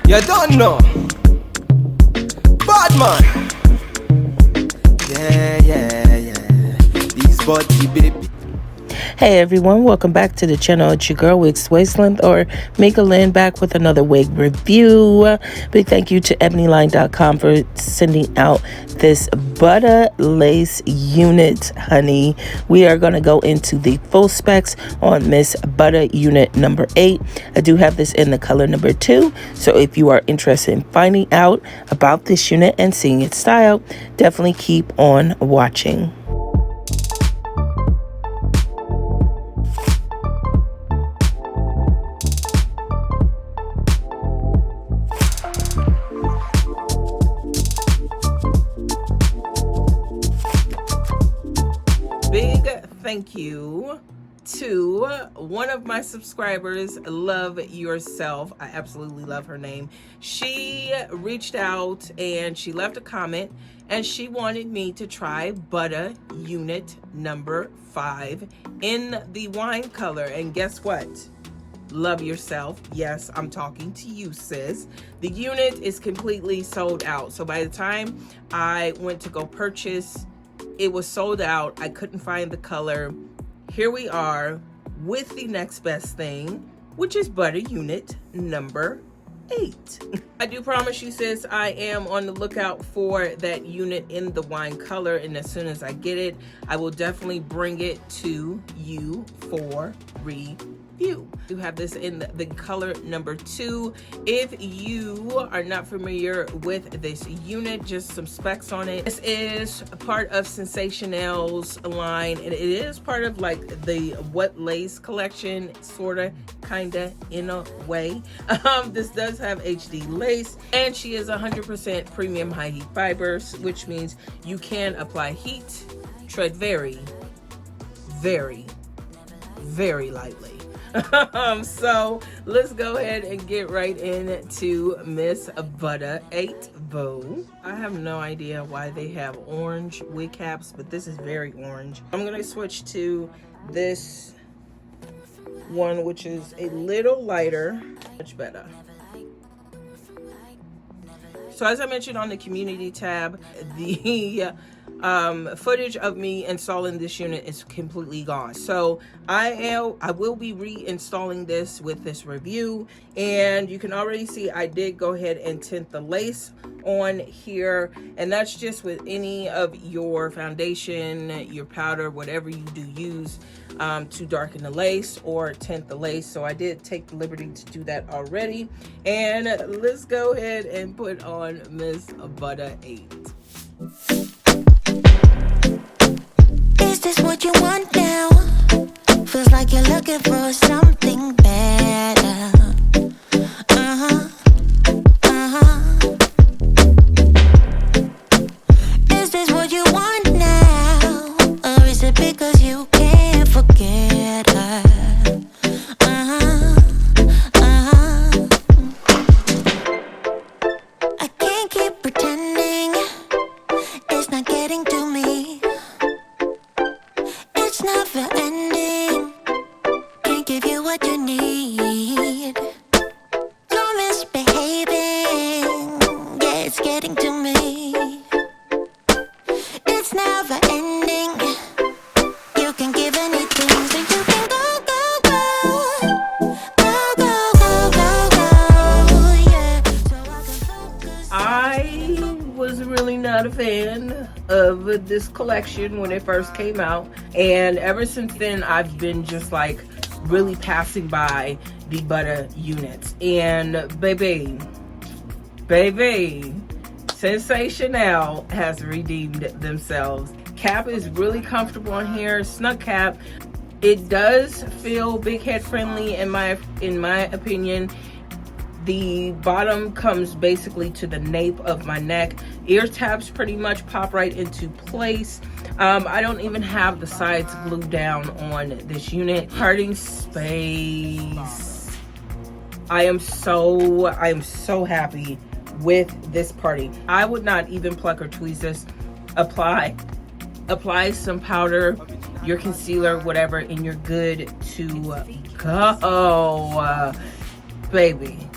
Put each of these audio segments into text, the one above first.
You don't know. Bad man. Yeah. These body baby. Hey everyone, welcome back to the channel. It's your girl Wigs Wasteland or Mika Lynn back with another wig review. Big thank you to Ebonyline.com for sending out this Butta lace unit, honey. We are going to go into the full specs on Miss Butta unit number 8. I do have this in the color number 2. So if you are interested in finding out about this unit and seeing its style, definitely keep on watching. Thank you to one of my subscribers, Love Yourself. I absolutely love her name. She reached out and she left a comment and she wanted me to try Butta unit number 5 in the wine color. And guess what? Love Yourself. Yes, I'm talking to you, sis. The unit is completely sold out. So by the time I went to go purchase, it was sold out. I couldn't find the color. Here we are with the next best thing, which is Butta unit number 8. I do promise you, sis, I am on the lookout for that unit in the wine color, and as soon as I get it, I will definitely bring it to you for review. You have this in the color number 2. If you are not familiar with this unit, just some specs on it. This is a part of Sensationnel's line, and it is part of like the What Lace collection, sorta, kinda, in a way. This does have HD lace, and she is 100% premium high heat fibers, which means you can apply heat, tread very, very, very lightly. So let's go ahead and get right into Miss Butta 8, boo. I have no idea why they have orange wig caps, but this is very orange. I'm gonna switch to this one, which is a little lighter, much better. So as I mentioned on the community tab, the footage of me installing this unit is completely gone. So I will be reinstalling this with this review, and you can already see I did go ahead and tint the lace on here, and that's just with any of your foundation, your powder, whatever you do use to darken the lace or tint the lace. So I did take the liberty to do that already, and let's go ahead and put on Miss Butta 8. Is this what you want now? Feels like you're looking for something better. Is this what you want now? Or is it because you can't forget her? I can't keep pretending it's not getting to me. It's never ending. Can't give you what you need. You're misbehaving. Yeah, it's getting to me. It's never ending. You can give anything, so you can go, go, go. Go, go, go, go, go. Yeah. So I can focus. I was really not a fan of this collection when it first came out, and ever since then I've been just like really passing by the Butta units. And baby, Sensationnel has redeemed themselves. Cap is really comfortable on here, snug cap. It does feel big head friendly in my opinion. The bottom comes basically to the nape of my neck. Ear tabs pretty much pop right into place. I don't even have the sides glued down on this unit. Parting space. I am so happy with this party. I would not even pluck or tweeze this. Apply some powder, your concealer, whatever, and you're good to go. Baby,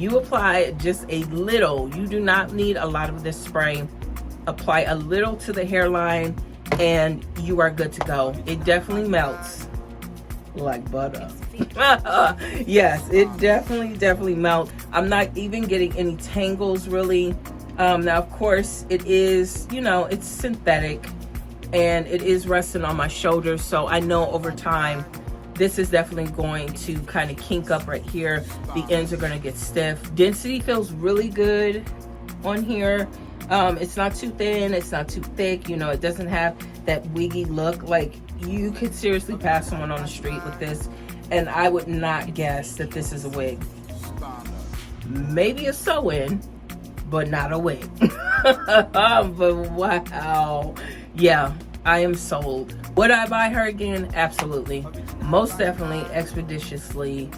You apply just a little. You do not need a lot of this spray. Apply a little to the hairline and you are good to go. It definitely melts like butter. Yes, it definitely melts. I'm not even getting any tangles really. Now of course it is, you know, it's synthetic and it is resting on my shoulders, so I know over time this is definitely going to kind of kink up right here. The ends are going to get stiff. Density feels really good on here. It's not too thin, it's not too thick, you know, it doesn't have that wiggy look. Like, you could seriously pass someone on the street with this and I would not guess that this is a wig. Maybe a sew-in, but not a wig. But wow, yeah, I am sold. Would I buy her again? Absolutely, most definitely, expeditiously,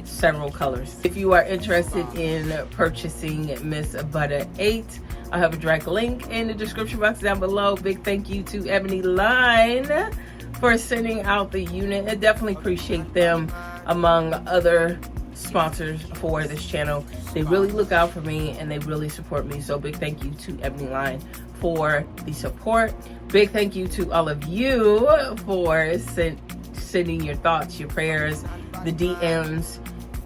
several colors. If you are interested in purchasing Miss Butta 8, I have a direct link in the description box down below. Big thank you to Ebonyline for sending out the unit. I definitely appreciate them among other sponsors for this channel. They really look out for me and they really support me, so big thank you to Ebonyline for the support. Big thank you to all of you for sending your thoughts, your prayers, the DMs.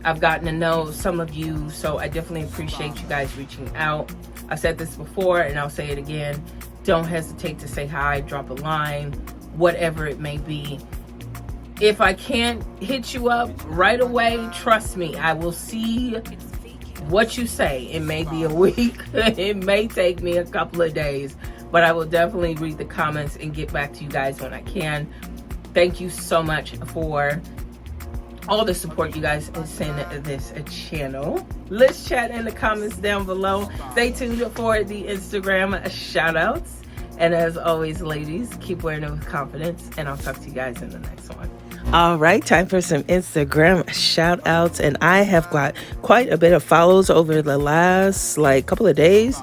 I've gotten to know some of you, so I definitely appreciate you guys reaching out. I said this before and I'll say it again. Don't hesitate to say hi, drop a line, whatever it may be. If I can't hit you up right away, trust me, I will see what you say. It may be a week, it may take me a couple of days, but I will definitely read the comments and get back to you guys when I can. Thank you so much for all the support you guys send this channel. Let's chat in the comments down below. Stay tuned for the Instagram shoutouts. And as always, ladies, keep wearing it with confidence, and I'll talk to you guys in the next one. All right, time for some Instagram shout outs, and I have got quite a bit of follows over the last couple of days.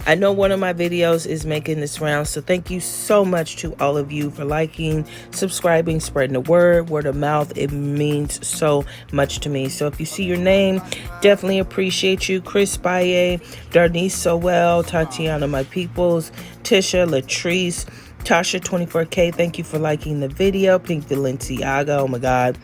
I know one of my videos is making this round, so thank you so much to all of you for liking, subscribing, spreading the word of mouth. It means so much to me. So if you see your name, definitely appreciate you. Chris Baye, Darnice Sowell, Tatiana My Peoples, Tisha, Latrice, Tasha 24K, thank you for liking the video. Pink Valenciaga, oh my god,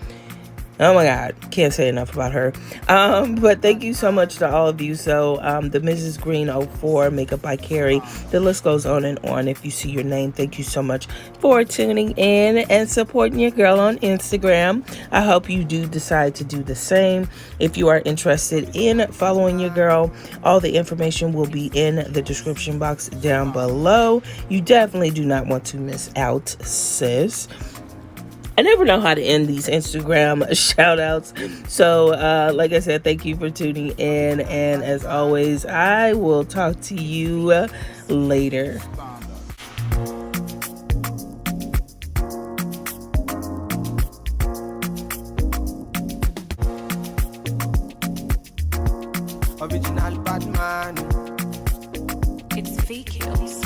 can't say enough about her. But thank you so much to all of you. So the Mrs. Green 04, Makeup by Carrie, the list goes on and on. If you see your name, thank you so much for tuning in and supporting your girl on Instagram. I hope you do decide to do the same. If you are interested in following your girl, all the information will be in the description box down below. You definitely do not want to miss out, sis. I never know how to end these Instagram shout outs. So, like I said, thank you for tuning in. And as always, I will talk to you later. Original bad man. It's fake kills.